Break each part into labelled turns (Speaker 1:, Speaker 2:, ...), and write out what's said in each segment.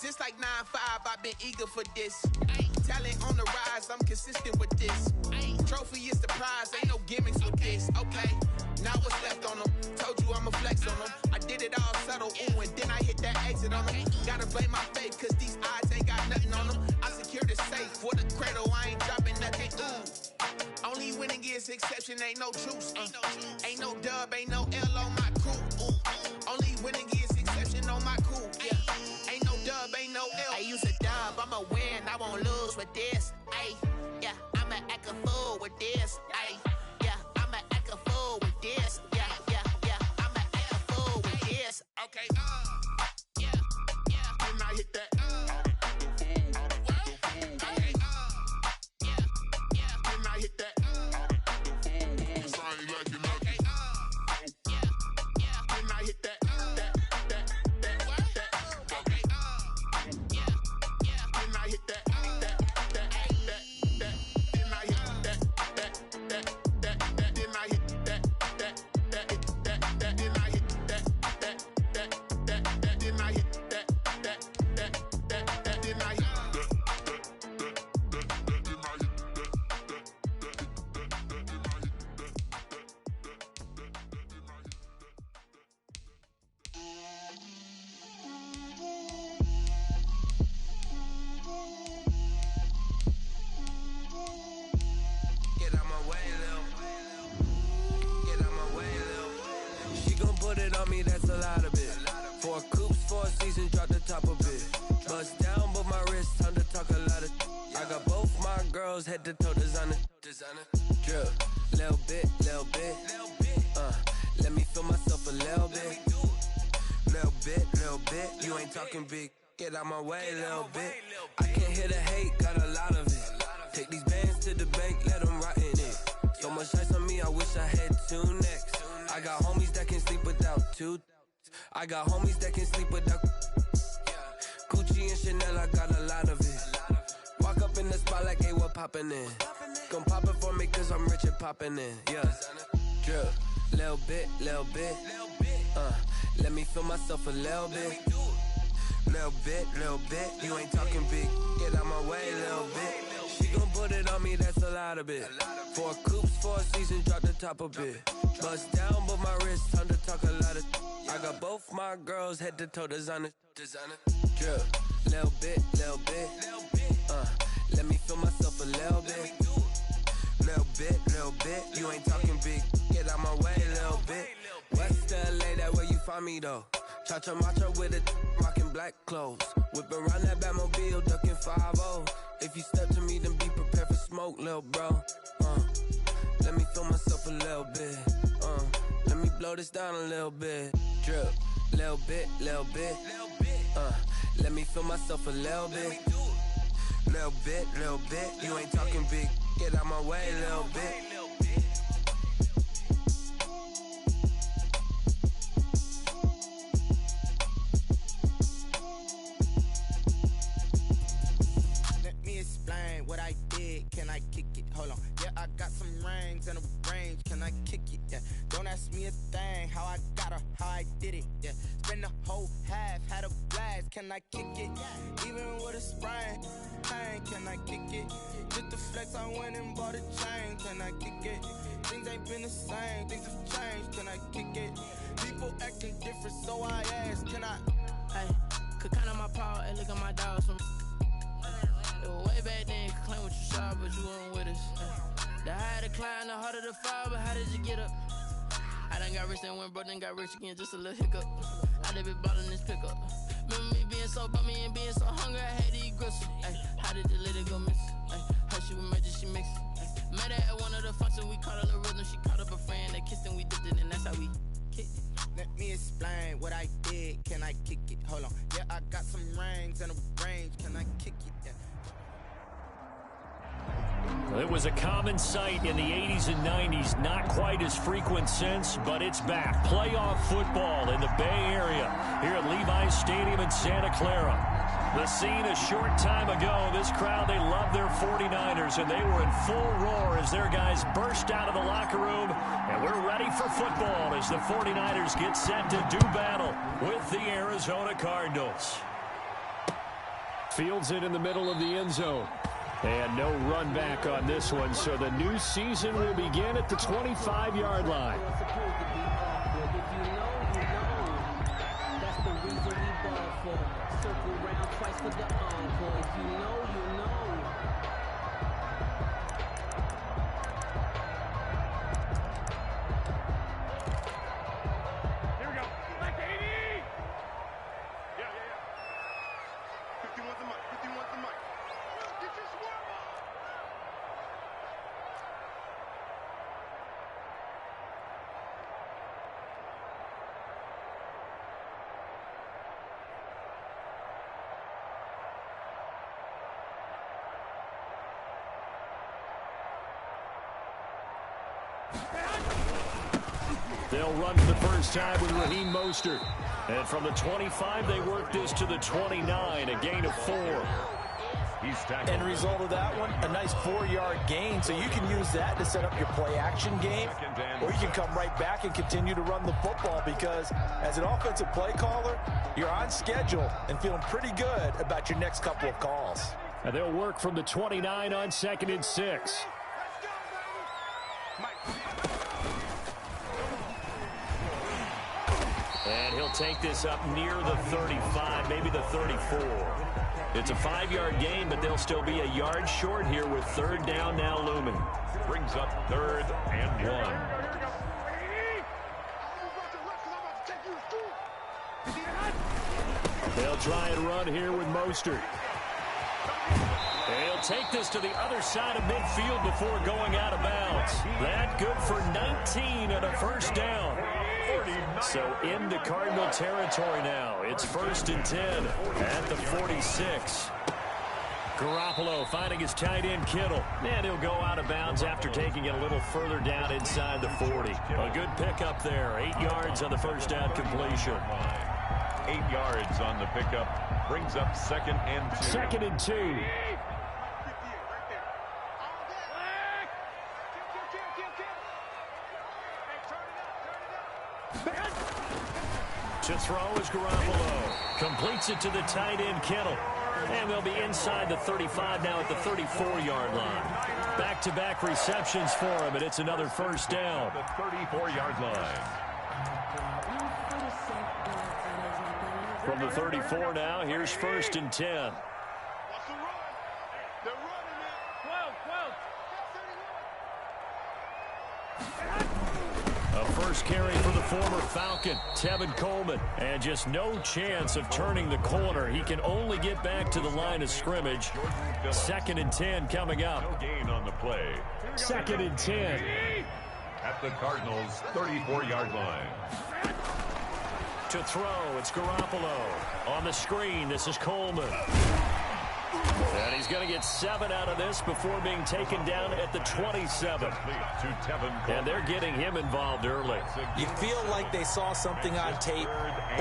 Speaker 1: Since like 9-5, I've been eager for this. Talent on the rise, I'm consistent with this. Trophy is the prize, ain't no gimmicks with this. Okay, now what's left on them? Told you I'ma flex on them. I did it all subtle, ooh, and then I hit that exit on them. Gotta blame my faith, cause these eyes ain't got nothing on them. I secured the safe for the cradle, I ain't dropping nothing, ooh. Only winning is exception, ain't no truce. Ain't no dub, ain't no L on my crew. Only winning is exception on my crew. Yeah. Ain't no dub, ain't no L. I use a dub, I'ma win, I won't lose with this. Ay, yeah, I'ma act a fool with this. Ay, yeah, I'ma act a fool with this. Yeah, yeah, yeah, I'ma act a fool with this. Okay, yeah, yeah. When I hit that, okay, yeah, yeah. When I hit that.
Speaker 2: Head to toe designer, drip, little bit, let me feel myself a little bit, you ain't talking big, get out my way, little bit, I can't hear the hate, got a lot of it, take these bands to the bank, let them rot in it, so much ice on me, I wish I had 2 necks, I got homies that can sleep without 2, I got homies that can sleep without, Gucci and Chanel, I got a lot of it. Walk up in the spot like, hey, what poppin' in? Gon' pop it for me cause I'm rich and poppin' in, yeah. Drip, little bit, let me feel myself a little bit. Little bit, you ain't talking big, get out my way, little bit. She gon' put it on me, that's a lot of it. 4 coops, 4 seasons, drop the top a bit. Bust down, but my wrist, time to talk a lot of. I got both my girls, head to toe designer. Drip, little bit, let me feel myself a little bit. Little bit, you ain't talking big, get out my way, little bit. West LA, that where you find me though. Cha-cha macho with it, rockin' black clothes. Whip around that Batmobile, duckin' 5-0. If you step to me, then be prepared for smoke, lil' bro. Let me feel myself a little bit. Let me blow this down a little bit. Drip, little bit. Let me feel myself a little bit. Little bit, you ain't talking big, get out my way, little bit.
Speaker 1: Let me explain what I did, can I kick it? Hold on, yeah, I got some rings and a range, can I kick it? Yeah, don't ask me a thing, how I got her, how I did it, yeah. Spend the whole half, had a blast, can I kick it? Even with a sprain, pain, can I kick it? Just the flex, I went and bought a chain, can I kick it? Things ain't been the same, things have changed, can I kick it? People acting different, so I ask, can I?
Speaker 3: Hey, could count on my power and look at my dogs from. It was way back then, could claim what you saw, but you weren't with us. The higher the climb, the harder the fall, but how did you get up? I done got rich and went broke, then got rich again, just a little hiccup. I done been ballin' this pickup. Remember me being so bummy and being so hungry, I had to eat gristle. Ay, how did the lady go miss? Ay, her she was magic, she mixed. Met her at one of the functions, we caught her the rhythm. She caught up a friend, they kissed and we dipped it, and that's how we kicked it.
Speaker 1: Let me explain what I did, can I kick it? Hold on, yeah, I got some rings and a range, can I kick it? Yeah.
Speaker 4: Well, it was a common sight in the 80s and 90s, not quite as frequent since, but it's back. Playoff football in the Bay Area here at Levi's Stadium in Santa Clara. The scene a short time ago, this crowd, they love their 49ers, and they were in full roar as their guys burst out of the locker room, and we're ready for football as the 49ers get set to do battle with the Arizona Cardinals. Fields it in the middle of the end zone. And no run back on this one, so the new season will begin at the 25-yard line. They'll run for the first time with Raheem Mostert. And from the 25, they work this to the 29, a gain of 4.
Speaker 5: End result of that one, a nice 4-yard gain. So you can use that to set up your play-action game, or you can come right back and continue to run the football because as an offensive play caller, you're on schedule and feeling pretty good about your next couple of calls.
Speaker 4: And they'll work from the 29 on 2nd and 6. And he'll take this up near the 35, maybe the 34. It's a 5-yard gain, but they'll still be a yard short here with 3rd down now looming.
Speaker 6: Brings up 3rd and 1.
Speaker 4: They'll try and run here with Mostert. And he'll take this to the other side of midfield before going out of bounds. That good for 19 and a 1st down. So into Cardinal territory now. It's 1st and 10 at the 46. Garoppolo finding his tight end Kittle. And he'll go out of bounds after taking it a little further down inside the 40. A good pickup there. 8 yards on the 1st down completion.
Speaker 6: 8 yards on the pickup. Brings up 2nd and 2.
Speaker 4: 2nd and 2. To throw is Garoppolo. Completes it to the tight end Kittle. And they'll be inside the 35 now at the 34-yard line. Back-to-back receptions for him, and it's another 1st down.
Speaker 6: The 34-yard line.
Speaker 4: From the 34 now, here's 1st and 10. A first carry for the former Falcon, Tevin Coleman. And just no chance of turning the corner. He can only get back to the line of scrimmage. 2nd and 10 coming up.
Speaker 6: No gain on the play.
Speaker 4: 2nd and 10.
Speaker 6: At the Cardinals' 34-yard line.
Speaker 4: To throw, it's Garoppolo. On the screen, this is Coleman. And he's going to get 7 out of this before being taken down at the 27. And they're getting him involved early.
Speaker 5: You feel like they saw something on tape,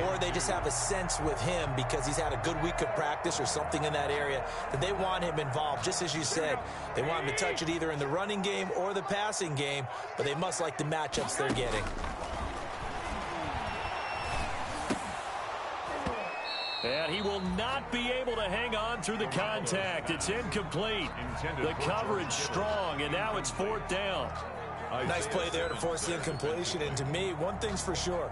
Speaker 5: or they just have a sense with him because he's had a good week of practice or something in that area that they want him involved. Just as you said, they want him to touch it either in the running game or the passing game, but they must like the matchups they're getting.
Speaker 4: And he will not be able to hang on through the contact. It's incomplete. The coverage strong, and now it's 4th down.
Speaker 5: Nice play there to force the incompletion. And to me, one thing's for sure.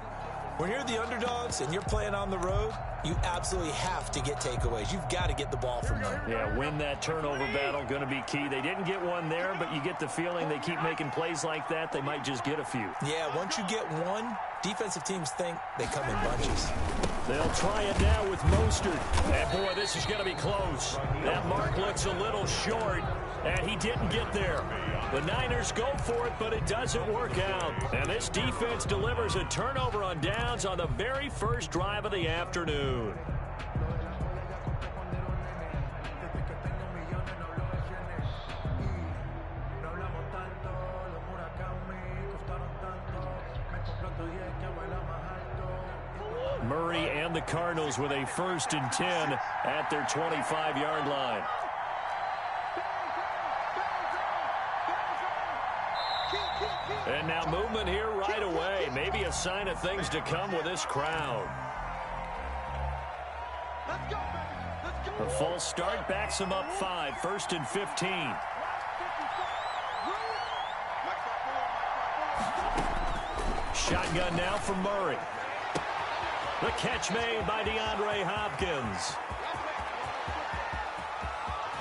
Speaker 5: When you're the underdogs and you're playing on the road, you absolutely have to get takeaways. You've got to get the ball from them.
Speaker 4: Yeah, win that turnover battle, going to be key. They didn't get one there, but you get the feeling they keep making plays like that, they might just get a few.
Speaker 5: Yeah, once you get one, defensive teams think they come in bunches.
Speaker 4: They'll try it now with Mostert. And, boy, this is going to be close. That mark looks a little short, and he didn't get there. The Niners go for it, but it doesn't work out. And this defense delivers a turnover on downs on the very first drive of the afternoon. Murray and the Cardinals with a 1st and 10 at their 25-yard line. And now movement here right away. Maybe a sign of things to come with this crowd. The false start backs him up 5, 1st and 15. Shotgun now for Murray. The catch made by DeAndre Hopkins.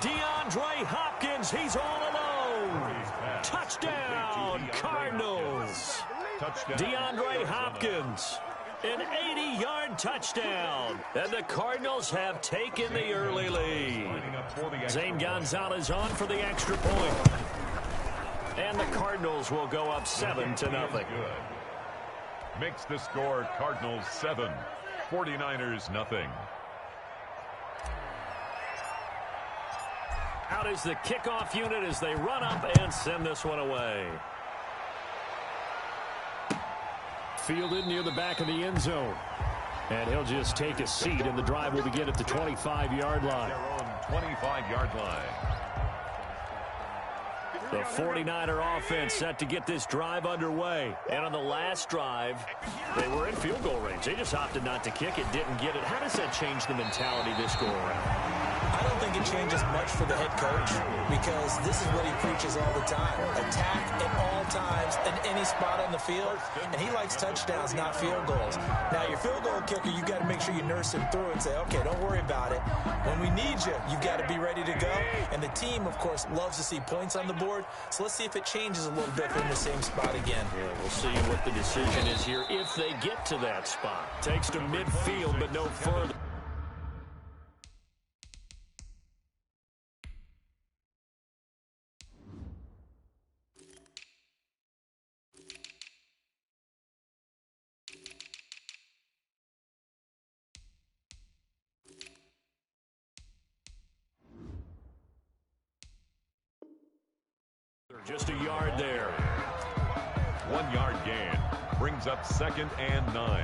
Speaker 4: DeAndre Hopkins, he's all alone. Touchdown, Cardinals. DeAndre Hopkins, an 80-yard touchdown. And the Cardinals have taken the early lead. Zane Gonzalez on for the extra point. And the Cardinals will go up 7-0.
Speaker 6: Makes the score Cardinals 7, 49ers nothing.
Speaker 4: Out is the kickoff unit as they run up and send this one away. Fielded near the back of the end zone. And he'll just take a seat, and the drive will begin at the 25-yard line.
Speaker 6: Their own 25-yard line.
Speaker 4: The 49er offense set to get this drive underway. And on the last drive, they were in field goal range. They just opted not to kick it, didn't get it. How does that change the mentality this go around?
Speaker 5: I don't think it changes much for the head coach because this is what he preaches all the time. Attack at all times in any spot on the field, and he likes touchdowns, not field goals. Now, your field goal kicker, you've got to make sure you nurse him through and say, okay, don't worry about it. When we need you, you've got to be ready to go. And the team, of course, loves to see points on the board, so let's see if it changes a little bit from the same spot again.
Speaker 4: Yeah, we'll see what the decision is here if they get to that spot. Takes to midfield, but no further. Just a yard there.
Speaker 6: 1 yard gain brings up 2nd and 9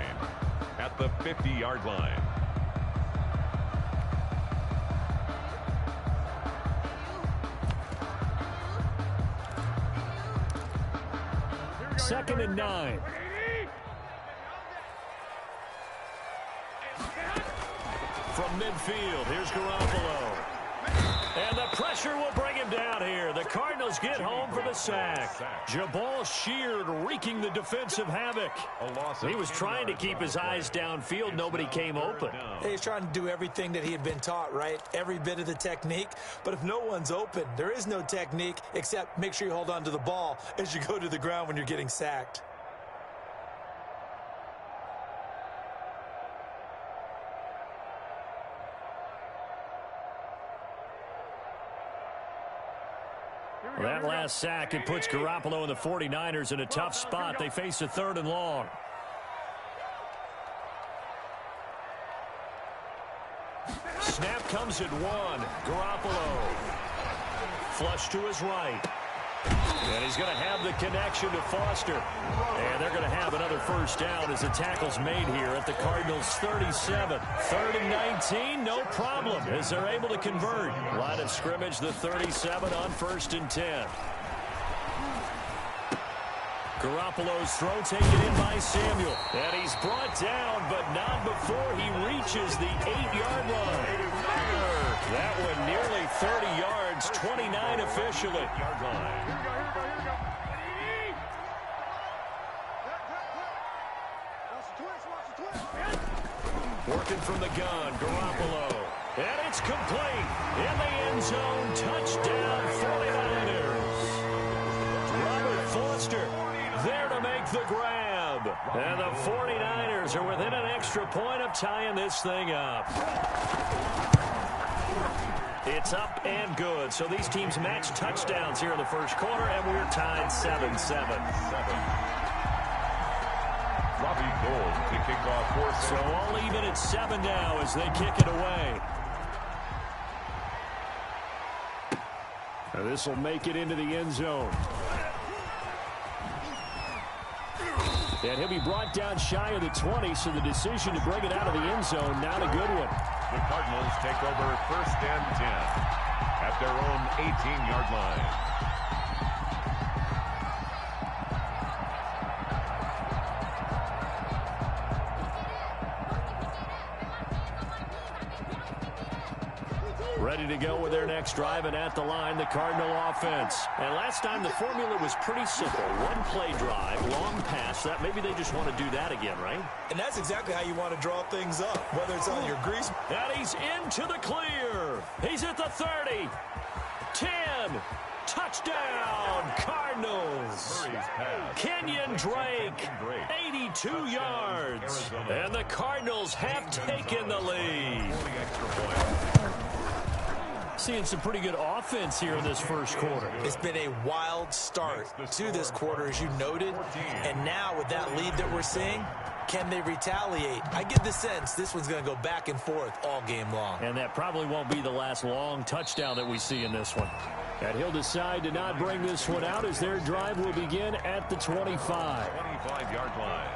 Speaker 6: at the 50-yard line.
Speaker 4: Second and 9. From midfield, here's Garoppolo. And the pressure will bring him down here. The Cardinals get home for the sack. Jabal Sheard wreaking the defensive havoc. He was trying to keep his eyes downfield. Nobody came open.
Speaker 5: He's trying to do everything that he had been taught, right? Every bit of the technique. But if no one's open, there is no technique except make sure you hold on to the ball as you go to the ground when you're getting sacked.
Speaker 4: Well, that last sack, it puts Garoppolo and the 49ers in a tough spot. They face a 3rd and long. Snap comes at 1. Garoppolo. Flush to his right. And he's going to have the connection to Foster. And they're going to have another first down as the tackle's made here at the Cardinals' 37. 3rd and 19, no problem as they're able to convert. Line of scrimmage, the 37 on 1st and 10. Garoppolo's throw taken in by Samuel. And he's brought down, but not before he reaches the 8-yard line. That one nearly 30 yards, 29 officially. Working from the gun, Garoppolo. And it's complete. In the end zone, touchdown 49ers. Robert Foster there to make the grab. And the 49ers are within an extra point of tying this thing up. It's up and good. So these teams match touchdowns here in the first quarter, and we're tied 7-7.
Speaker 6: Robbie Gould to kick off.
Speaker 4: So all even at 7 now as they kick it away. This will make it into the end zone. And he'll be brought down shy of the 20, so the decision to bring it out of the end zone, not a good one.
Speaker 6: The Cardinals take over 1st and 10 at their own 18-yard line.
Speaker 4: Ready to go with their next drive, and at the line, the Cardinal offense. And last time, the formula was pretty simple. One play drive, long pass. That maybe they just want to do that again, right?
Speaker 5: And that's exactly how you want to draw things up, whether it's on your grease.
Speaker 4: And he's into the clear. He's at the 30. 10. Touchdown, Cardinals. Kenyon Drake, 82 yards. And the Cardinals have taken the lead. Seeing some pretty good offense here in this first quarter.
Speaker 5: It's been a wild start to this quarter, as you noted. And now with that lead that we're seeing, can they retaliate? I get the sense this one's going to go back and forth all game long.
Speaker 4: And that probably won't be the last long touchdown that we see in this one. And he'll decide to not bring this one out as their drive will begin at the 25.
Speaker 6: 25-yard line.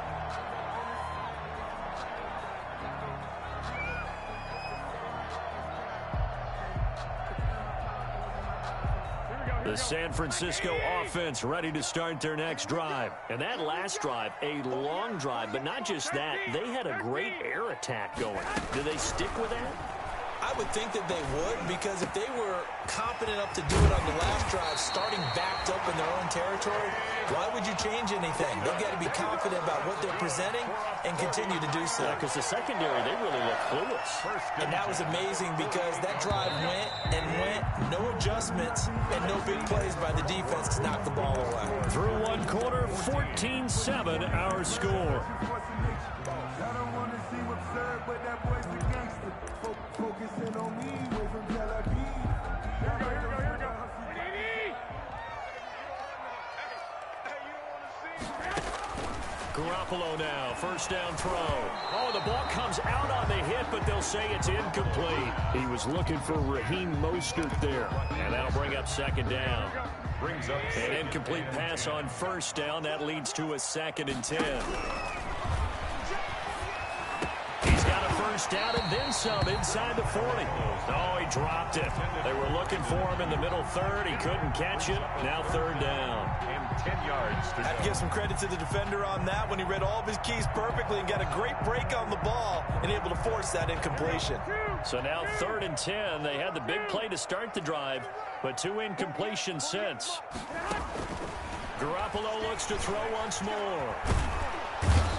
Speaker 4: The San Francisco offense ready to start their next drive. And that last drive, a long drive, but not just that. They had a great air attack going. Do they stick with that?
Speaker 5: I would think that they would, because if they were competent enough to do it on the last drive, starting backed up in their own territory, why would you change anything? They've got to be confident about what they're presenting and continue to do so.
Speaker 4: Yeah, because the secondary, they really look clueless.
Speaker 5: And that was amazing because that drive went and went, no adjustments, and no big plays by the defense to knock the ball away.
Speaker 4: Through one quarter, 14-7 our score. Garoppolo now, first down throw. Oh, the ball comes out on the hit, but they'll say it's incomplete. He was looking for Raheem Mostert there. And that'll bring up second down.
Speaker 6: Brings up
Speaker 4: an incomplete pass on first down. That leads to a 2nd and 10. He's got a first down and then some inside the 40. Oh, he dropped it. They were looking for him in the middle third. He couldn't catch it. Now third down.
Speaker 6: and 10 yards to go.
Speaker 5: I'd give some credit to the defender on that when he read all of his keys perfectly and got a great break on the ball and able to force that incompletion.
Speaker 4: So now 3rd and 10. They had the big play to start the drive, but 2 incompletions since. Garoppolo looks to throw once more.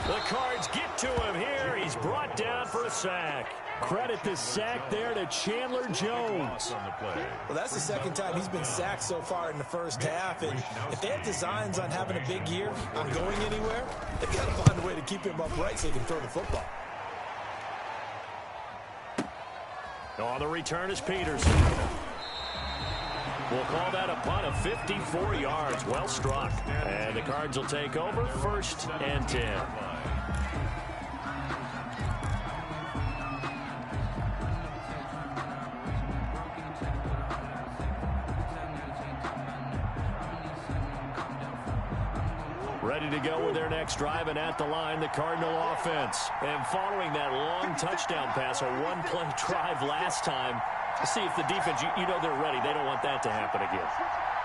Speaker 4: The Cards get to him here. He's brought down for a sack. Credit the sack there to Chandler Jones.
Speaker 5: Well, that's the second time he's been sacked so far in the first half. And if they have designs on having a big year, on going anywhere, they've got to find a way to keep him upright so he can throw the football.
Speaker 4: On the return is Peterson. We'll call that a punt of 54 yards. Well struck. And the Cards will take over 1st and 10. Ready to go with their next drive, and at the line, the Cardinal offense. And following that long touchdown pass, a one-play drive last time, to see if the defense, you know they're ready. They don't want that to happen again.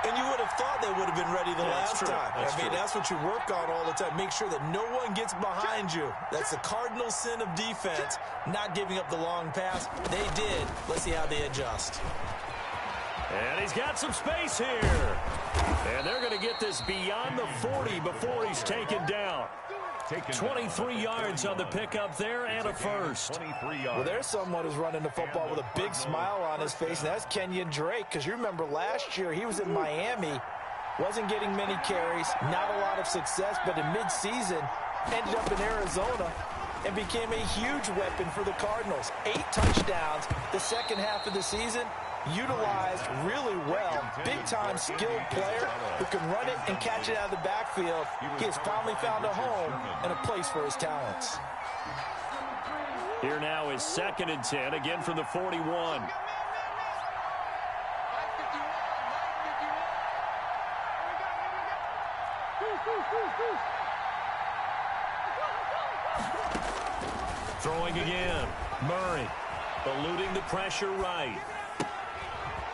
Speaker 5: And you would have thought they would have been ready the last time. That's what you work on all the time. Make sure that no one gets behind you. That's the cardinal sin of defense, not giving up the long pass. They did. Let's see how they adjust.
Speaker 4: And he's got some space here. And they're going to get this beyond the 40 before he's taken down. 23 yards on the pickup there and a first.
Speaker 6: 23 yards.
Speaker 5: Well, there's someone who's running the football with a big smile on his face, and that's Kenyon Drake, because you remember last year he was in Miami, wasn't getting many carries, not a lot of success, but in midseason ended up in Arizona and became a huge weapon for the Cardinals. 8 touchdowns the second half of the season. Utilized really well. Big-time skilled player who can run it and catch it out of the backfield. He has finally found a home and a place for his talents.
Speaker 4: Here now is 2nd and 10, again from the 41. Throwing again. Murray eluding the pressure right.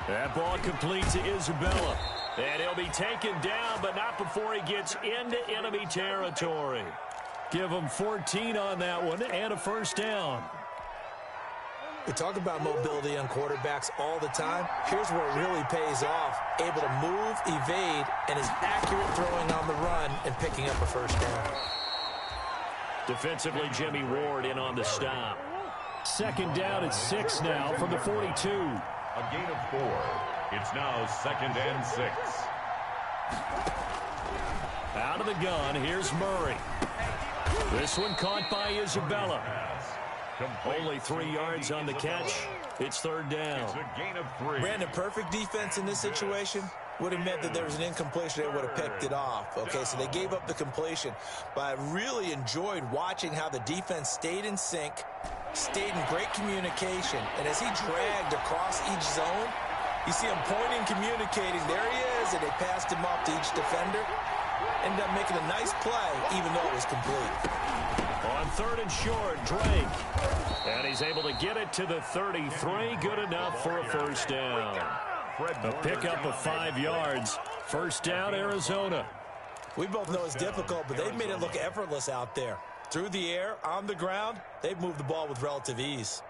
Speaker 4: That ball complete to Isabella. And he'll be taken down, but not before he gets into enemy territory. Give him 14 on that one and a first down.
Speaker 5: We talk about mobility on quarterbacks all the time. Here's where it really pays off. Able to move, evade, and is accurate throwing on the run and picking up a first down.
Speaker 4: Defensively, Jimmy Ward in on the stop. Second down at 6 now from the 42.
Speaker 6: A gain of 4. It's now 2nd and 6.
Speaker 4: Out of the gun, here's Murray. This one caught by Isabella. Only 3 yards on the catch. It's 3rd down.
Speaker 6: It's a gain of 3.
Speaker 5: Brandon, perfect defense in this situation would have meant that there was an incompletion. They would have picked it off. Okay, so they gave up the completion. But I really enjoyed watching how the defense stayed in sync, stayed in great communication. And as he dragged across each zone, you see him pointing, communicating. There he is, and they passed him off to each defender. Ended up making a nice play, even though it was complete.
Speaker 4: On 3rd and short, Drake. And he's able to get it to the 33. Good enough for a first down. A pickup of 5 yards. First down, Arizona.
Speaker 5: We both know it's difficult, but they've made it look effortless out there. Through the air, on the ground, they've moved the ball with relative ease.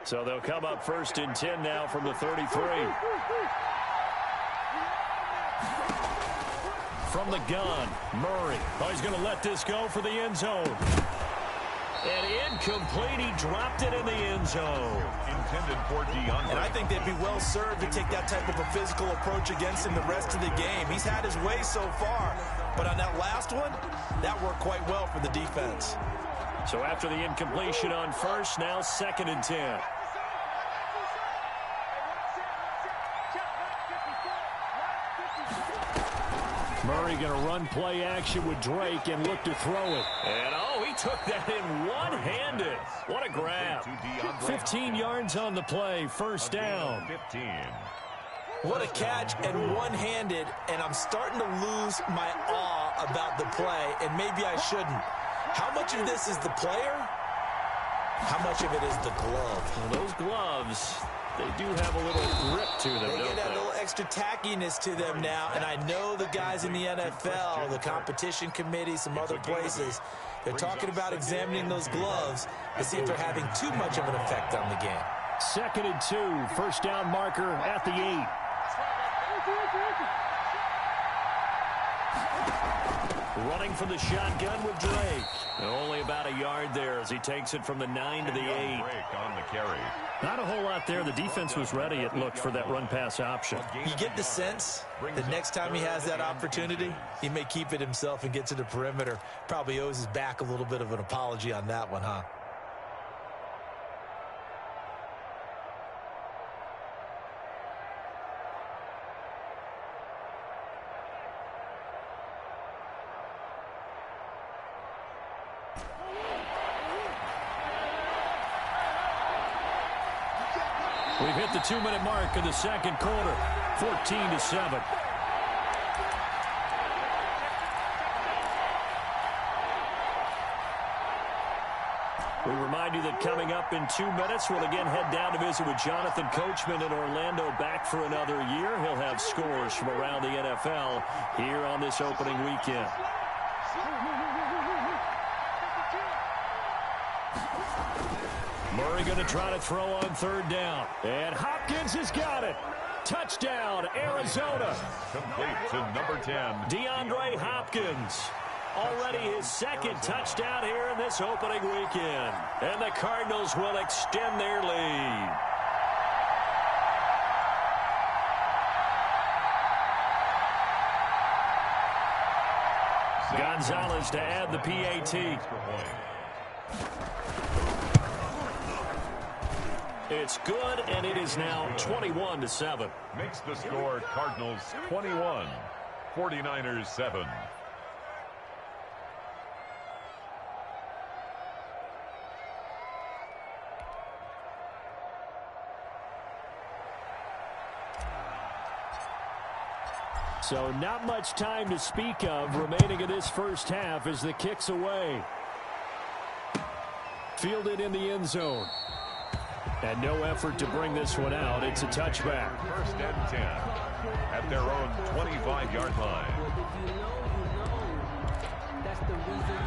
Speaker 4: So they'll come up 1st and 10 now from the 33. From the gun, Murray. Oh, he's going to let this go for the end zone. And incomplete. He dropped it in the end zone.
Speaker 6: Intended for DeAndre.
Speaker 5: And I think they'd be well served to take that type of a physical approach against him the rest of the game. He's had his way so far, but on that last one, that worked quite well for the defense.
Speaker 4: So after the incompletion on 1st, now 2nd and 10. Murray going to run play action with Drake and look to throw it. And, oh, he took that in one-handed. What a grab. 15 yards on the play, first down.
Speaker 6: 15.
Speaker 5: What a catch and one-handed, and I'm starting to lose my awe about the play, and maybe I shouldn't. How much of this is the player? How much of it is the glove?
Speaker 4: Well, those gloves, they do have a little grip to them,
Speaker 5: They
Speaker 4: don't
Speaker 5: get that little extra tackiness to them now, and I know the guys in the NFL, the competition committee, some other places, they're talking about examining those gloves to see if they're having too much of an effect on the game.
Speaker 4: 2nd and 2, first down marker at the 8. Running from the shotgun with Drake. Only about a yard there as he takes it from the 9 to the 8.
Speaker 6: On the carry.
Speaker 4: Not a whole lot there. The defense was ready, it looked, for that run-pass option.
Speaker 5: You get the sense that next time he has that opportunity, he may keep it himself and get to the perimeter. Probably owes his back a little bit of an apology on that one, huh?
Speaker 4: We've hit the 2-minute mark of the second quarter, 14-7. We remind you that coming up in 2 minutes, we'll again head down to visit with Jonathan Coachman in Orlando, back for another year. He'll have scores from around the NFL here on this opening weekend. Murray going to try to throw on 3rd down. And Hopkins has got it. Touchdown, Arizona.
Speaker 6: Complete to number 10.
Speaker 4: DeAndre Hopkins. Already his 2nd touchdown here in this opening weekend. And the Cardinals will extend their lead. Gonzalez to add the PAT. It's good, and it is now 21-7.
Speaker 6: Makes the score Cardinals 21, 49ers 7.
Speaker 4: So not much time to speak of remaining in this first half as the kick's away. Fielded in the end zone. And no effort to bring this one out. It's a touchback.
Speaker 6: 1st and 10 at their own 25-yard line.
Speaker 7: That's the reason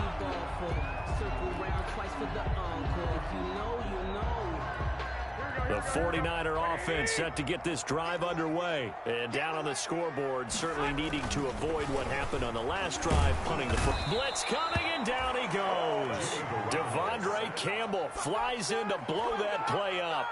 Speaker 4: The 49er offense set to get this drive underway. And down on the scoreboard, certainly needing to avoid what happened on the last drive, punting the blitz coming, and down he goes. Devondre Campbell flies in to blow that play up.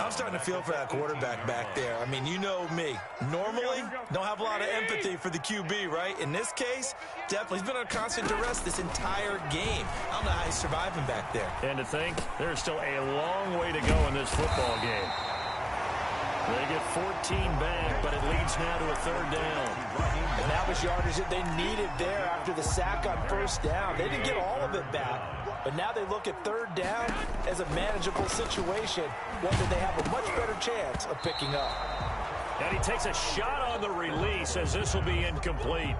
Speaker 5: I'm starting to feel for that quarterback back there. I mean, you know me. Normally, don't have a lot of empathy for the QB, right? In this case, definitely. He's been on constant duress this entire game. I don't know how he's surviving back there.
Speaker 4: And to think, there's still a long way to go in this football game. They get 14 back, but it leads now to a third down.
Speaker 5: And that was yardage that they needed there after the sack on first down. They didn't get all of it back, but now they look at third down as a manageable situation, one that they have a much better chance of picking up.
Speaker 4: And he takes a shot on the release as this will be incomplete.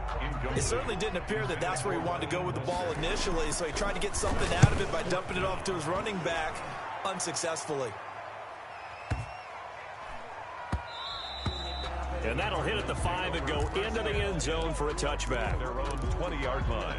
Speaker 5: It certainly didn't appear that that's where he wanted to go with the ball initially, so he tried to get something out of it by dumping it off to his running back unsuccessfully.
Speaker 4: And that'll hit at the 5 and go into the end zone for a touchback.
Speaker 6: Their own 20-yard line.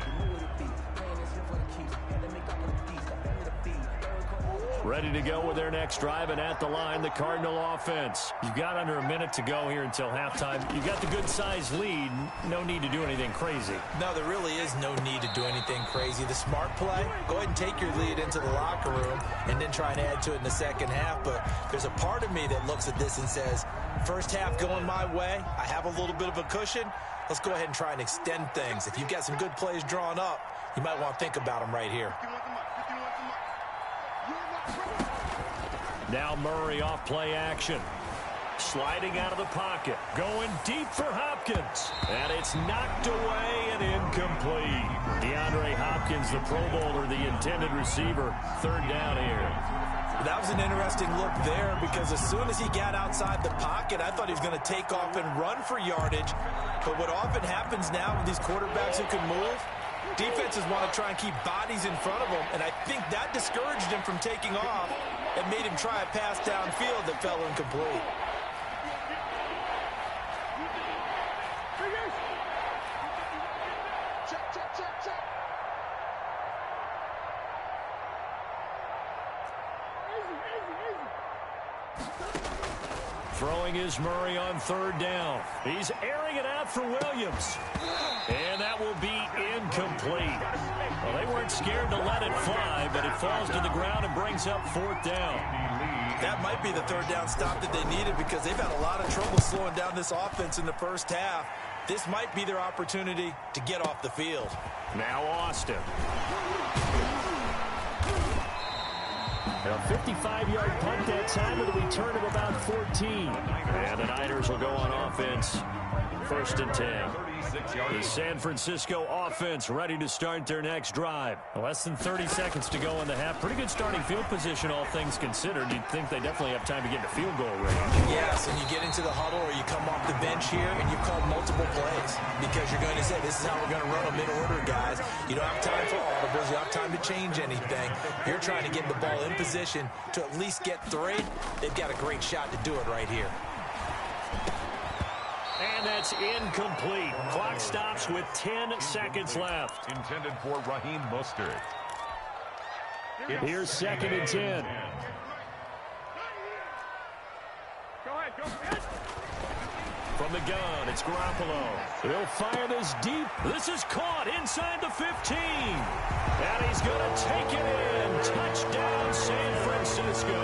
Speaker 4: Ready to go with their next drive, and at the line, the Cardinal offense. You've got under a minute to go here until halftime. You've got the good-sized lead. No need to do anything crazy.
Speaker 5: No, there really is no need to do anything crazy. The smart play, go ahead and take your lead into the locker room and then try and add to it in the second half. But there's a part of me that looks at this and says, first half going my way, I have a little bit of a cushion. Let's go ahead and try and extend things. If you've got some good plays drawn up, you might want to think about them right here.
Speaker 4: Now Murray off play action. Sliding out of the pocket. Going deep for Hopkins. And it's knocked away and incomplete. DeAndre Hopkins, the Pro Bowler, the intended receiver. Third down here.
Speaker 5: That was an interesting look there because as soon as he got outside the pocket, I thought he was going to take off and run for yardage. But what often happens now with these quarterbacks who can move, defenses want to try and keep bodies in front of them, and I think that discouraged him from taking off and made him try a pass downfield that fell incomplete.
Speaker 4: Throwing is Murray on third down. He's airing it out for Williams. And that will be incomplete. Well, they weren't scared to let it fly, but it falls to the ground and brings up fourth down.
Speaker 5: That might be the third down stop that they needed because they've had a lot of trouble slowing down this offense in the first half. This might be their opportunity to get off the field.
Speaker 4: Now Austin. A 55-yard punt that time with a return of about 14. And the Niners will go on offense. First and 10. The San Francisco offense ready to start their next drive. Less than 30 seconds to go in the half. Pretty good starting field position, all things considered. You'd think they definitely have time to get to field goal range.
Speaker 5: Yes, and you get into the huddle or you come off the bench here and you call multiple plays because you're going to say, this is how we're going to run them in order, guys. You don't have time for audibles. You don't have time to change anything. You're trying to get the ball in position to at least get 3. They've got a great shot to do it right here.
Speaker 4: And that's incomplete. Clock stops with 10 seconds left.
Speaker 6: Intended for Raheem Mostert.
Speaker 4: Here's second and 10. From the gun, it's Garoppolo. He'll fire this deep. This is caught inside the 15. And he's going to take it in. Touchdown, San Francisco.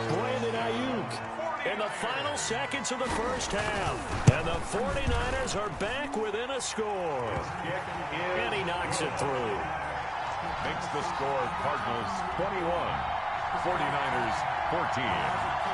Speaker 4: Brandon Ayuk. In the final seconds of the first half. And the 49ers are back within a score. And he knocks it through.
Speaker 6: Makes the score Cardinals 21, 49ers 14.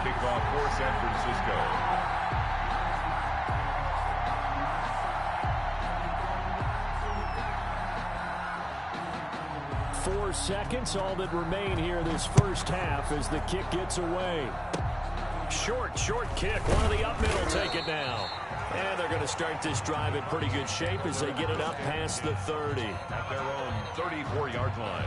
Speaker 6: Kickoff for San Francisco.
Speaker 4: 4 seconds, all that remain here this first half as the kick gets away. Short kick. One of the up middle take it now. And they're going to start this drive in pretty good shape as they get it up past the 30.
Speaker 6: At their own 34-yard line.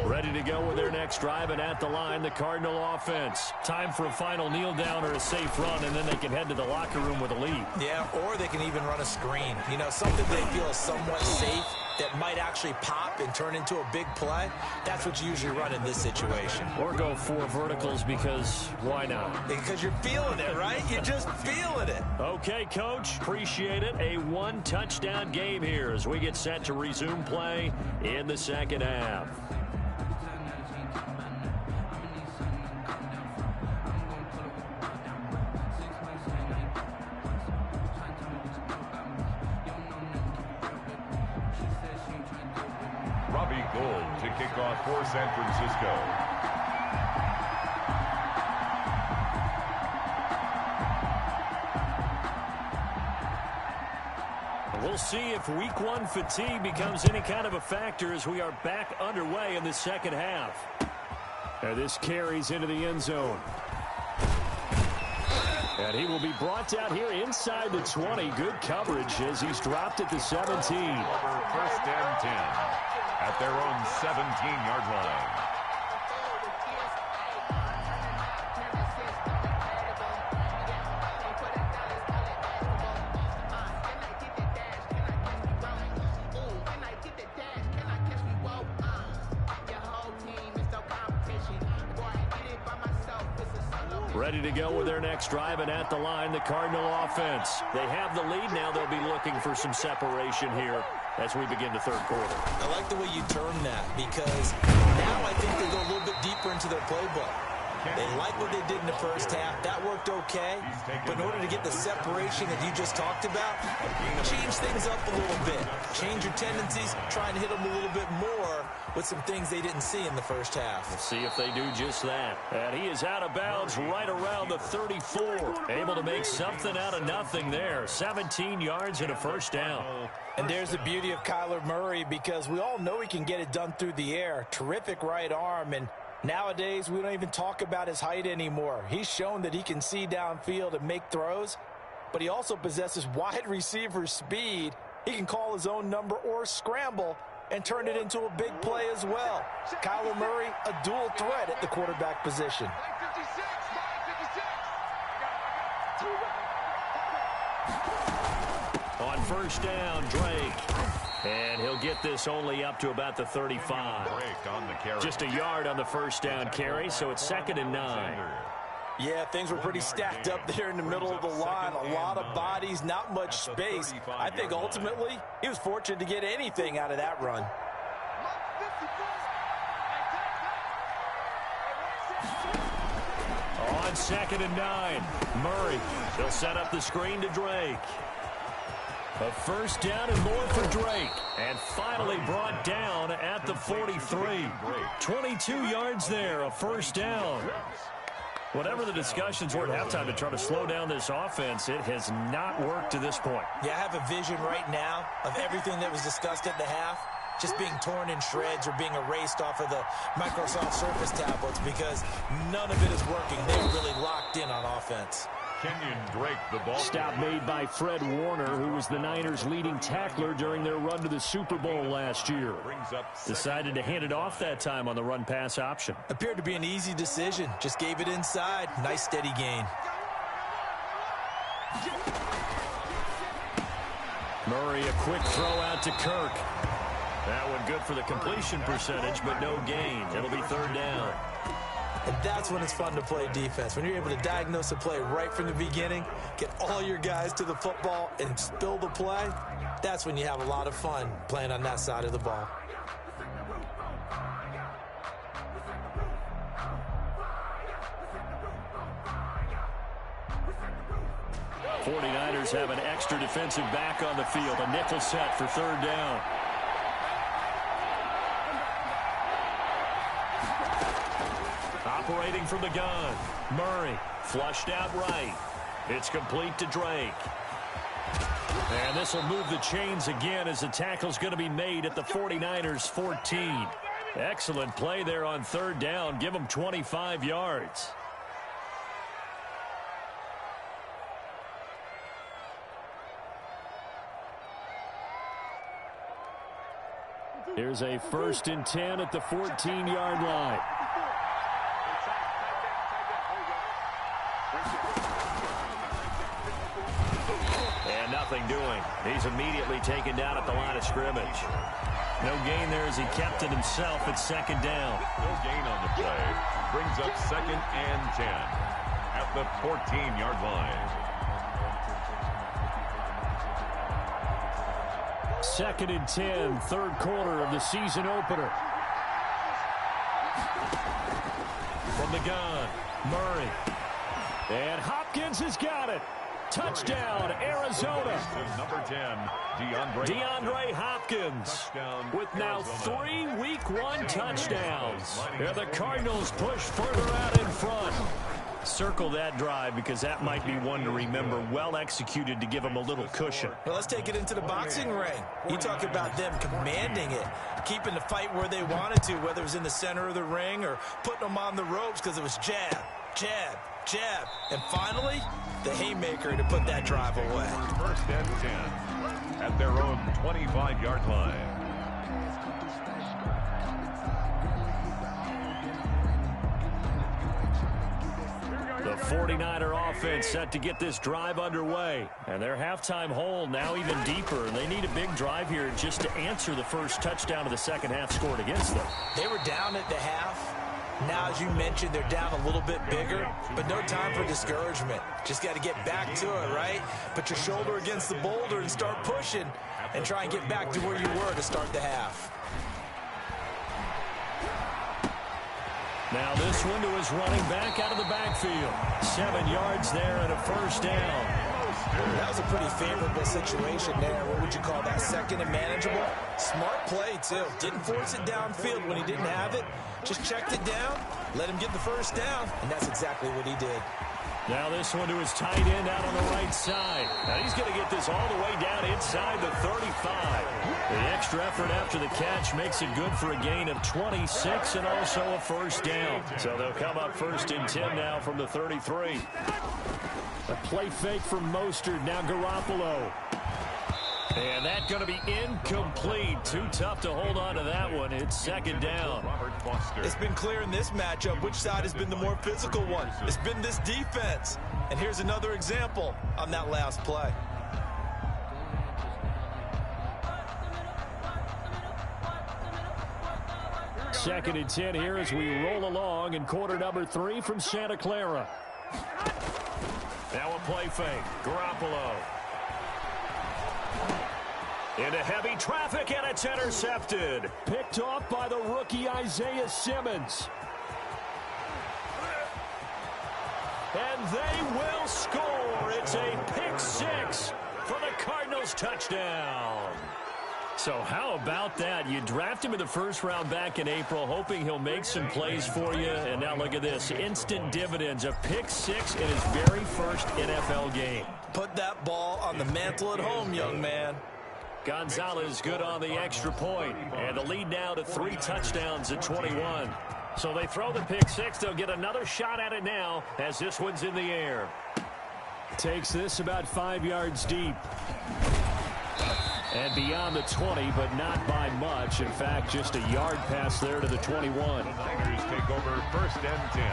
Speaker 4: Ready to go with their next drive, and at the line, the Cardinal offense. Time for a final kneel down or a safe run, and then they can head to the locker room with a lead.
Speaker 5: Yeah, or they can even run a screen. You know, something they feel is somewhat safe that might actually pop and turn into a big play. That's what you usually run in this situation.
Speaker 4: Or go 4 verticals, because why not?
Speaker 5: Because you're feeling it, right? You're just feeling it.
Speaker 4: Okay, Coach. Appreciate it. A 1-touchdown game here as we get set to resume play in the second half.
Speaker 6: To kick off for San Francisco.
Speaker 4: We'll see if week 1 fatigue becomes any kind of a factor as we are back underway in the second half. And this carries into the end zone. And he will be brought down here inside the 20. Good coverage as he's dropped at the 17.
Speaker 6: Over 1st and 10. At their own 17-yard line.
Speaker 4: Ready to go with their next drive, and at the line, the Cardinal offense. They have the lead now. They'll be looking for some separation here as we begin the third quarter.
Speaker 5: I like the way you term that, because now I think they go a little bit deeper into their playbook. They like what they did in the first half. That worked okay. But in order to get the separation that you just talked about, change things up a little bit. Change your tendencies. Try and hit them a little bit more with some things they didn't see in the first half.
Speaker 4: We'll see if they do just that. And he is out of bounds right around the 34. Able to make something out of nothing there. 17 yards and a first down.
Speaker 5: And there's the beauty of Kyler Murray, because we all know he can get it done through the air. Terrific right arm, and nowadays, we don't even talk about his height anymore. He's shown that he can see downfield and make throws, but he also possesses wide receiver speed. He can call his own number or scramble and turn it into a big play as well. Kyler Murray, a dual threat at the quarterback position.
Speaker 4: On first down, Drake. And he'll get this only up to about the 35. Just a yard on the first down carry, so it's 2nd and 9.
Speaker 5: Yeah, things were pretty stacked up there in the middle of the line. A lot of bodies, not much space. I think ultimately he was fortunate to get anything out of that run.
Speaker 4: On 2nd and 9, Murray. He'll set up the screen to Drake. A first down and more for Drake. And finally brought down at the 43. 22 yards there, a first down. Whatever the discussions were at halftime to try to slow down this offense, it has not worked to this point.
Speaker 5: Yeah, I have a vision right now of everything that was discussed at the half just being torn in shreds or being erased off of the Microsoft Surface tablets, because none of it is working. They're really locked in on offense.
Speaker 6: Kenyon Drake, the ball.
Speaker 4: Stop made by Fred Warner, who was the Niners' leading tackler during their run to the Super Bowl last year. Decided to hand it off that time on the run-pass option.
Speaker 5: Appeared to be an easy decision. Just gave it inside. Nice, steady gain.
Speaker 4: Murray, a quick throw out to Kirk. That one good for the completion percentage, but no gain. It'll be 3rd down.
Speaker 5: And that's when it's fun to play defense. When you're able to diagnose a play right from the beginning, get all your guys to the football, and spill the play, that's when you have a lot of fun playing on that side of the ball.
Speaker 4: '49ers have an extra defensive back on the field. A nickel set for 3rd down. Operating from the gun, Murray flushed out right. It's complete to Drake. And this will move the chains again as the tackle's going to be made at the 49ers 14. Excellent play there on third down. Give them 25 yards. Here's a 1st and 10 at the 14-yard line. And nothing doing. He's immediately taken down at the line of scrimmage. No gain there as he kept it himself at 2nd down.
Speaker 6: No gain on the play. Brings up 2nd and 10 at the 14-yard line.
Speaker 4: 2nd and 10, 3rd quarter of the season opener. From the gun, Murray. And Hopkins has got it. Touchdown, Arizona.
Speaker 6: Number 10,
Speaker 4: DeAndre Hopkins with now 3 Week 1 touchdowns. And the Cardinals push further out in front. Circle that drive because that might be one to remember. Well executed to give them a little cushion.
Speaker 5: Well, let's take it into the boxing ring. You talk about them commanding it, keeping the fight where they wanted to, whether it was in the center of the ring or putting them on the ropes because it was jab, jab, jab. And finally, the haymaker to put that drive away.
Speaker 6: 1st and 10 at their own 25-yard line.
Speaker 4: The 49er offense set to get this drive underway. And their halftime hole now even deeper. And they need a big drive here just to answer the first touchdown of the second half scored against them.
Speaker 5: They were down at the half. Now, as you mentioned, they're down a little bit bigger, but no time for discouragement. Just got to get back to it, right? Put your shoulder against the boulder and start pushing and try and get back to where you were to start the half.
Speaker 4: Now this one to his running back out of the backfield. 7 yards there and a 1st down.
Speaker 5: That was a pretty favorable situation there. What would you call that? 2nd and manageable? Smart play, too. Didn't force it downfield when he didn't have it. Just checked it down, let him get the 1st down, and that's exactly what he did.
Speaker 4: Now this one to his tight end out on the right side. Now he's going to get this all the way down inside the 35. The extra effort after the catch makes it good for a gain of 26 and also a 1st down. So they'll come up 1st and 10 now from the 33. A play fake from Mostert, now Garoppolo. And that's going to be incomplete. Too tough to hold on to that one. It's 2nd down.
Speaker 5: It's been clear in this matchup which side has been the more physical one. It's been this defense. And here's another example on that last play.
Speaker 4: Second and 10 here as we roll along in quarter number 3 from Santa Clara. Now a play fake. Garoppolo. Into heavy traffic, and it's intercepted. Picked off by the rookie Isaiah Simmons. And they will score. It's a pick 6 for the Cardinals touchdown. So how about that? You draft him in the 1st round back in April, hoping he'll make some plays for you. And now look at this. Instant dividends. A pick 6 in his very first NFL game.
Speaker 5: Put that ball on the mantle at home, young man.
Speaker 4: Gonzalez good on the extra point. And the lead now to 3 touchdowns at 21. So they throw the pick 6. They'll get another shot at it now as this one's in the air. Takes this about 5 yards deep. And beyond the 20, but not by much. In fact, just a yard pass there to the 21.
Speaker 6: The Niners take over 1st and 10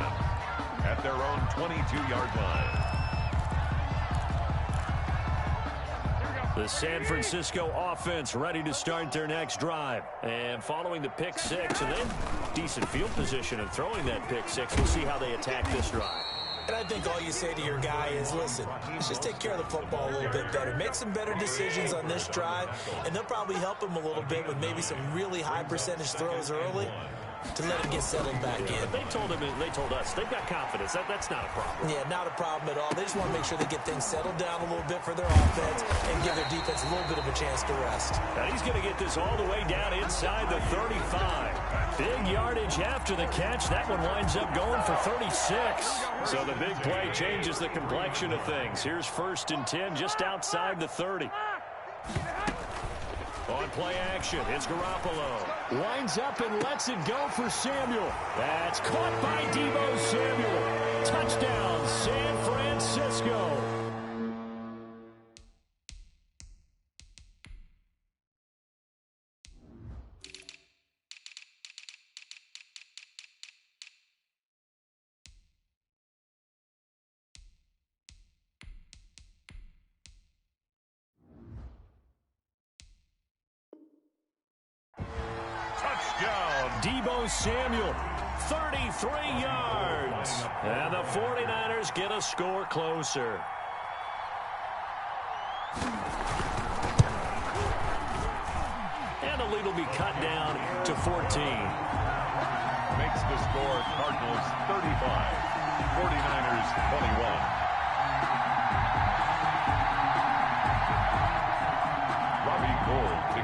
Speaker 6: at their own 22-yard line.
Speaker 4: The San Francisco offense ready to start their next drive. And following the pick 6 and then decent field position and throwing that pick 6, we'll see how they attack this drive.
Speaker 5: And I think all you say to your guy is, listen, let's just take care of the football a little bit better. Make some better decisions on this drive, and they'll probably help him a little bit with maybe some really high percentage throws early to let him get settled back in.
Speaker 4: But they told us, they've got confidence. That's not a problem.
Speaker 5: Yeah, not a problem at all. They just want to make sure they get things settled down a little bit for their offense and give their defense a little bit of a chance to rest.
Speaker 4: Now he's going to get this all the way down inside the 35. Big yardage after the catch. That one winds up going for 36. So the big play changes the complexion of things. Here's 1st and 10 just outside the 30. On play action, it's Garoppolo. Winds up and lets it go for Samuel. That's caught by Deebo Samuel. Touchdown, San Francisco. Deebo Samuel, 33 yards. And the 49ers get a score closer. And the lead will be cut down to 14.
Speaker 6: Makes the score Cardinals 35, 49ers 21.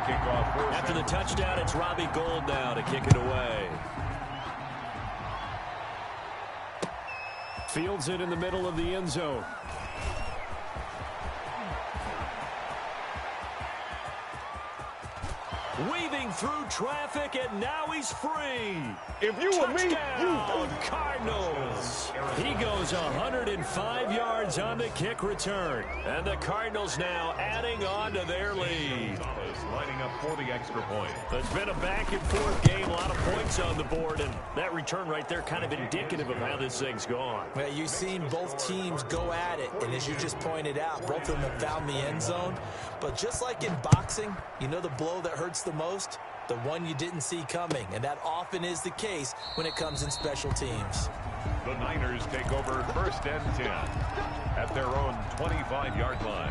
Speaker 6: Kick off
Speaker 4: after the touchdown. It's Robbie Gould now to kick it away. Fields it in the middle of the end zone. Weaving through traffic, and now he's free.
Speaker 7: If you were me,
Speaker 4: you Cardinals. He goes 105 yards on the kick return. And the Cardinals now adding on to their lead.
Speaker 6: Lining up for the extra point.
Speaker 4: It's been a back-and-forth game, a lot of points on the board, and that return right there kind of indicative of how this thing's gone.
Speaker 5: Well, you've seen both teams go at it, and as you just pointed out, both of them have found the end zone. But just like in boxing, you know the blow that hurts the most? The one you didn't see coming, and that often is the case when it comes in special teams.
Speaker 6: The Niners take over 1st and 10 at their own 25-yard line.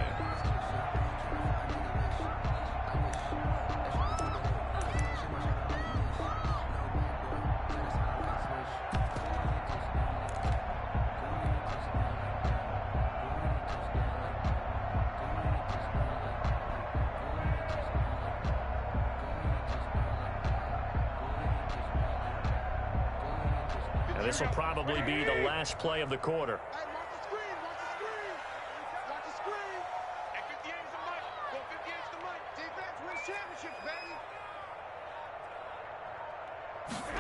Speaker 4: This will probably be the last play of the quarter.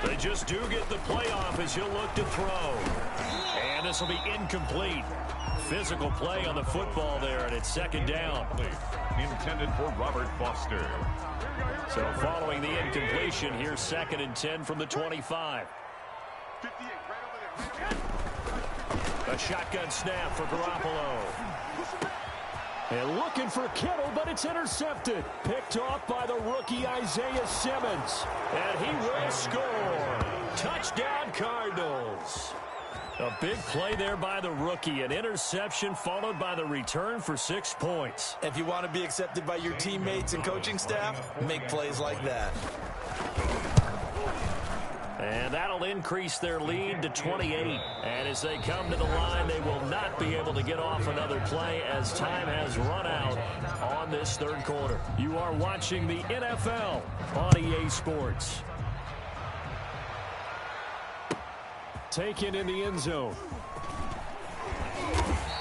Speaker 4: They just do get the playoff as he'll look to throw. And this will be incomplete. Physical play on the football there, and it's 2nd down.
Speaker 6: Intended for Robert Foster.
Speaker 4: So following the incompletion, here's 2nd and 10 from the 25. A shotgun snap for Garoppolo. And looking for Kittle, but it's intercepted. Picked off by the rookie Isaiah Simmons. And he will score. Touchdown, Cardinals. A big play there by the rookie. An interception followed by the return for 6 points.
Speaker 5: If you want to be accepted by your teammates and coaching staff, make plays like that.
Speaker 4: And that'll increase their lead to 28. And as they come to the line, they will not be able to get off another play as time has run out on this 3rd quarter. You are watching the NFL on EA Sports. Taken in the end zone.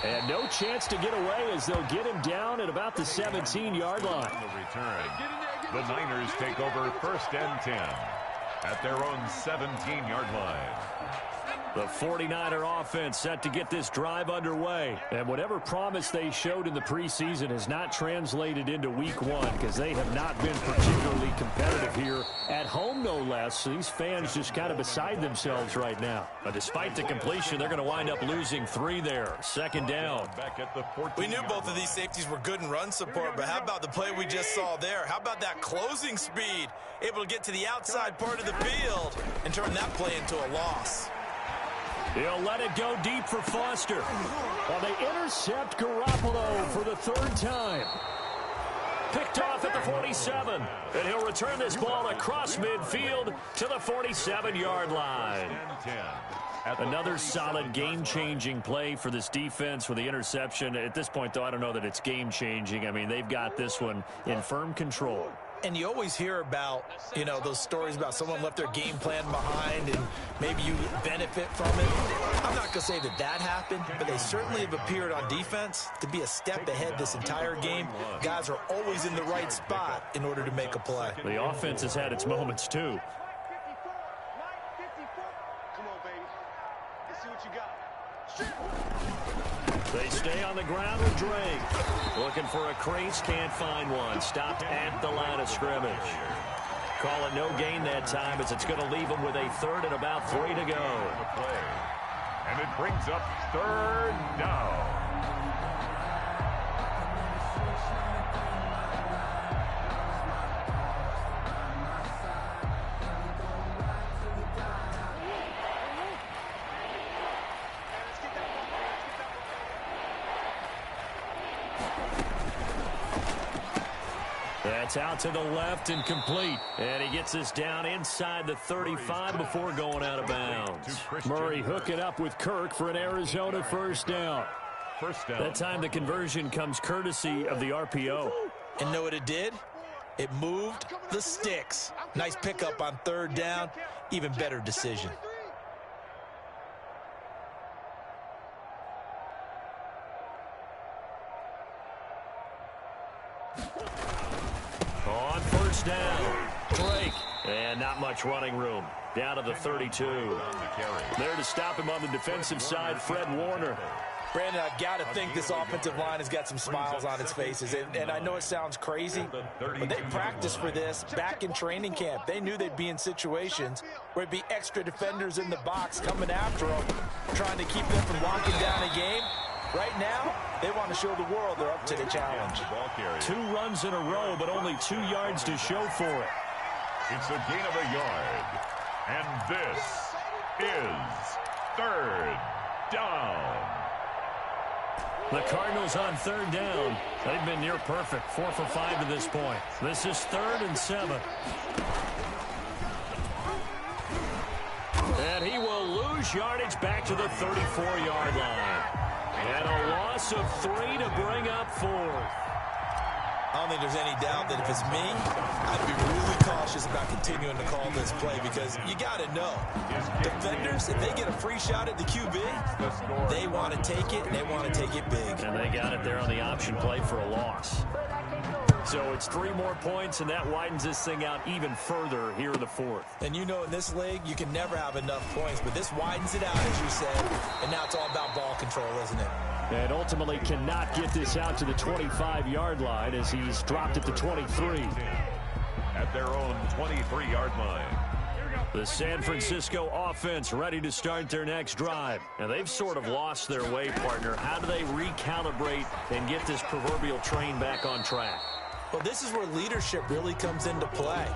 Speaker 4: And no chance to get away as they'll get him down at about the 17-yard line.
Speaker 6: The return. The Niners take over 1st and 10. At their own 17-yard line.
Speaker 4: The 49er offense set to get this drive underway. And whatever promise they showed in the preseason has not translated into week 1 because they have not been particularly competitive here at home, no less. These fans just kind of beside themselves right now. But despite the completion, they're going to wind up losing 3 there. 2nd down.
Speaker 6: Back at the 14.
Speaker 5: We knew both of these safeties were good in run support, but how about the play we just saw there? How about that closing speed? Able to get to the outside part of the field and turn that play into a loss.
Speaker 4: He'll let it go deep for Foster. Well, they intercept Garoppolo for the 3rd time. Picked off at the 47. And he'll return this ball across midfield to the 47-yard line. Another solid game-changing play for this defense with the interception. At this point, though, I don't know that it's game-changing. I mean, they've got this one in firm control.
Speaker 5: And you always hear about, those stories about someone left their game plan behind and maybe you benefit from it. I'm not going to say that happened, but they certainly have appeared on defense to be a step ahead this entire game. Guys are always in the right spot in order to make a play.
Speaker 4: The offense has had its moments, too.
Speaker 7: Come on, baby. Let's see what you got.
Speaker 4: They stay on the ground with Drake. Looking for a crease, can't find one. Stopped at the line of scrimmage. Call it no gain that time as it's going to leave them with a third and about 3 to go.
Speaker 6: And it brings up third down.
Speaker 4: That's out to the left and complete. And he gets us down inside the 35 before going out of bounds. Murray hooking up with Kirk for an Arizona first down. That time the conversion comes courtesy of the RPO.
Speaker 5: And know what it did? It moved the sticks. Nice pickup on third down. Even better decision.
Speaker 4: On first down, Drake. And not much running room. Down to the 32. There to stop him on the defensive side, Fred Warner.
Speaker 5: Brandon, I've got to think this offensive line has got some smiles on its faces. And I know it sounds crazy, but they practiced for this back in training camp. They knew they'd be in situations where it'd be extra defenders in the box coming after them, trying to keep them from locking down a game. Right now, they want to show the world they're up to the challenge.
Speaker 4: 2 runs in a row, but only 2 yards to show for it.
Speaker 6: It's a gain of a yard. And this is third down.
Speaker 4: The Cardinals on third down. They've been near perfect. 4 for 5 to this point. This is 3rd and 7. And he will lose yardage back to the 34-yard line. And a loss of 3 to bring up 4th.
Speaker 5: I don't think there's any doubt that if it's me, I'd be really cautious about continuing to call this play because you got to know, defenders, if they get a free shot at the QB, they want to take it, and they want to take it big.
Speaker 4: And they got it there on the option play for a loss. So it's 3 more points, and that widens this thing out even further here in the 4th.
Speaker 5: And you know in this league, you can never have enough points, but this widens it out, as you said, and now it's all about ball control, isn't it?
Speaker 4: And ultimately cannot get this out to the 25-yard line as he's dropped at the 23.
Speaker 6: At their own 23-yard line.
Speaker 4: The San Francisco offense ready to start their next drive. And they've sort of lost their way, partner. How do they recalibrate and get this proverbial train back on track?
Speaker 5: Well, this is where leadership really comes into play.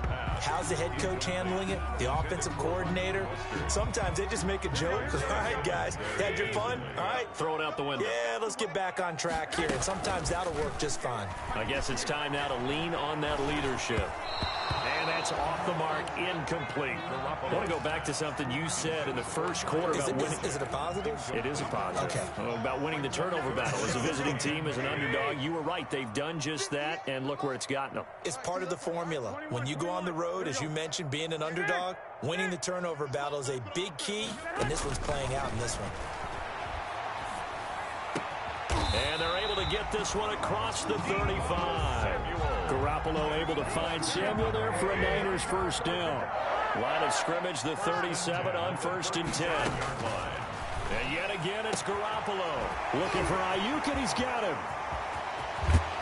Speaker 5: How's the head coach handling it? The offensive coordinator? Sometimes they just make a joke. All right, guys, you had your fun? All right.
Speaker 4: Throw it out the window.
Speaker 5: Yeah, let's get back on track here. And sometimes that'll work just fine.
Speaker 4: I guess it's time now to lean on that leadership. And that's off the mark, incomplete. I want to go back to something you said in the first quarter about winning.
Speaker 5: Is it a positive?
Speaker 4: It is a positive.
Speaker 5: Okay.
Speaker 4: About winning the turnover battle. As a visiting team, as an underdog, you were right. They've done just that, and look where it's gotten them.
Speaker 5: It's part of the formula. When you go on the road, as you mentioned, being an underdog, winning the turnover battle is a big key, and this one's playing out in this one.
Speaker 4: And they're able to get this one across the 35. Garoppolo able to find Samuel there for a Niners first down. Line of scrimmage, the 37 on 1st and 10. And yet again, it's Garoppolo. Looking for Ayuk, and he's got him.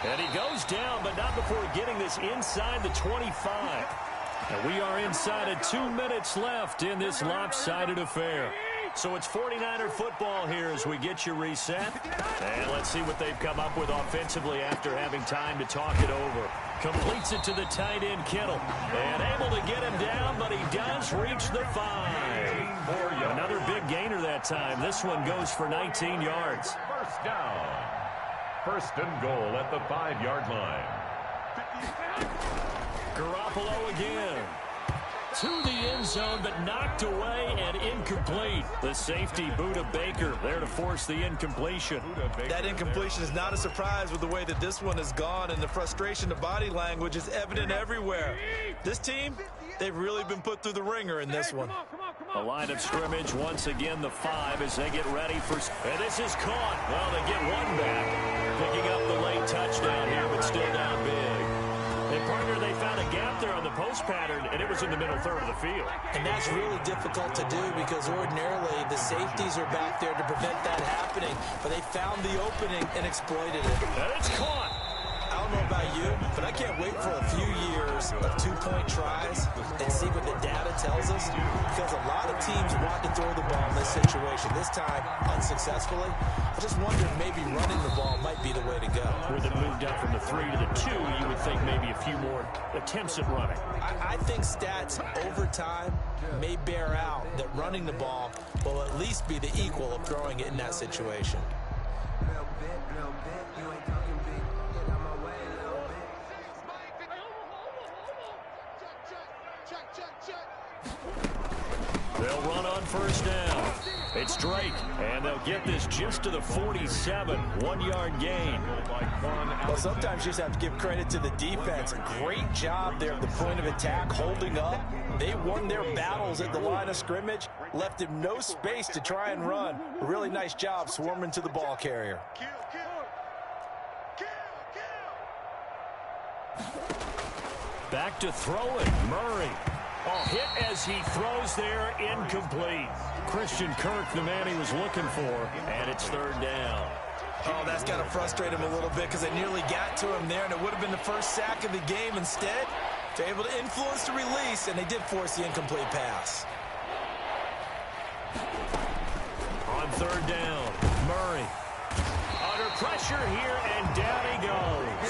Speaker 4: And he goes down, but not before getting this inside the 25. And we are inside of 2 minutes left in this lopsided affair. So it's 49er football here as we get you reset. And let's see what they've come up with offensively after having time to talk it over. Completes it to the tight end, Kittle. And able to get him down, but he does reach the 5. Another big gainer that time. This one goes for 19 yards.
Speaker 6: First down. 1st and goal at the 5-yard line.
Speaker 4: Garoppolo again. to the end zone, but knocked away and incomplete. The safety, Budda Baker, there to force the incompletion.
Speaker 5: That incompletion is not a surprise with the way that this one has gone, and the frustration, the body language is evident everywhere. This team, they've really been put through the ringer in this one.
Speaker 4: A line of scrimmage, once again the 5 as they get ready for... And this is caught. Well, they get one back. Picking up the late touchdown here, but still down big. And, partner, they found a gap there on the post pattern, and it was in the middle third of the field.
Speaker 5: And that's really difficult to do because ordinarily the safeties are back there to prevent that happening. But they found the opening and exploited it.
Speaker 4: And it's caught.
Speaker 5: I don't know about you, but I can't wait for a few years of two-point tries and see what the data tells us, because a lot of teams want to throw the ball in this situation. This time, unsuccessfully. I just wonder if maybe running the ball might be the way to go.
Speaker 4: With it moved up from the 3 to the 2, you would think maybe a few more attempts at running.
Speaker 5: I think stats over time may bear out that running the ball will at least be the equal of throwing it in that situation.
Speaker 4: They'll run on first down. It's Drake, and they'll get this just to the 47, 1-yard gain.
Speaker 5: Well, sometimes you just have to give credit to the defense. Great job there at the point of attack, holding up. They won their battles at the line of scrimmage, left him no space to try and run. A really nice job swarming to the ball carrier.
Speaker 4: Back to throw it, Murray. Oh, hit as he throws there, incomplete. Christian Kirk, the man he was looking for, and it's third down.
Speaker 5: Oh, that's got to frustrate him a little bit because they nearly got to him there, and it would have been the first sack of the game. Instead, they're able to influence the release, and they did force the incomplete pass.
Speaker 4: On third down, Murray. Under pressure here, and down he goes.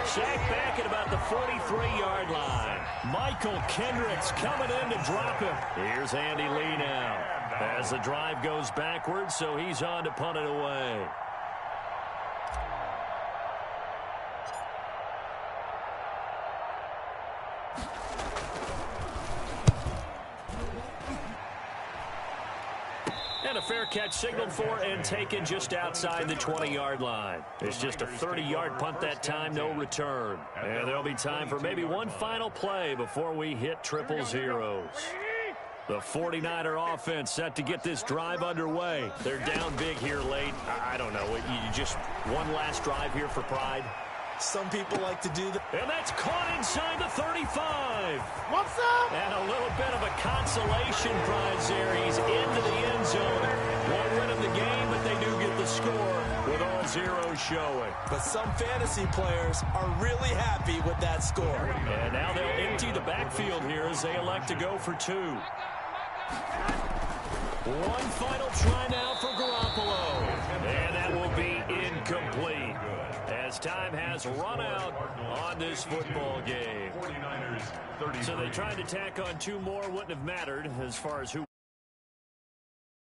Speaker 4: Sacked back at about the 43-yard line. Michael Kendricks coming in to drop him. Here's Andy Lee now as the drive goes backwards, so he's on to punt it away. And a fair catch signaled for and taken just outside the 20-yard line. It's just a 30-yard punt that time, no return. And there'll be time for maybe one final play before we hit triple zeros. The 49er offense set to get this drive underway. They're down big here late. I don't know. You just one last drive here for pride.
Speaker 5: Some people like to do that.
Speaker 4: And that's caught inside the 35.
Speaker 7: What's up?
Speaker 4: And a little bit of a consolation prize there. He's into the end zone. Won't win him the game, but they do get the score with all zeros showing.
Speaker 5: But some fantasy players are really happy with that score.
Speaker 4: And now they'll empty the backfield here as they elect to go for 2. One final try now for Garoppolo. And that will be incomplete, as time has run out on this football game. So they tried to tack on 2 more, wouldn't have mattered as far as who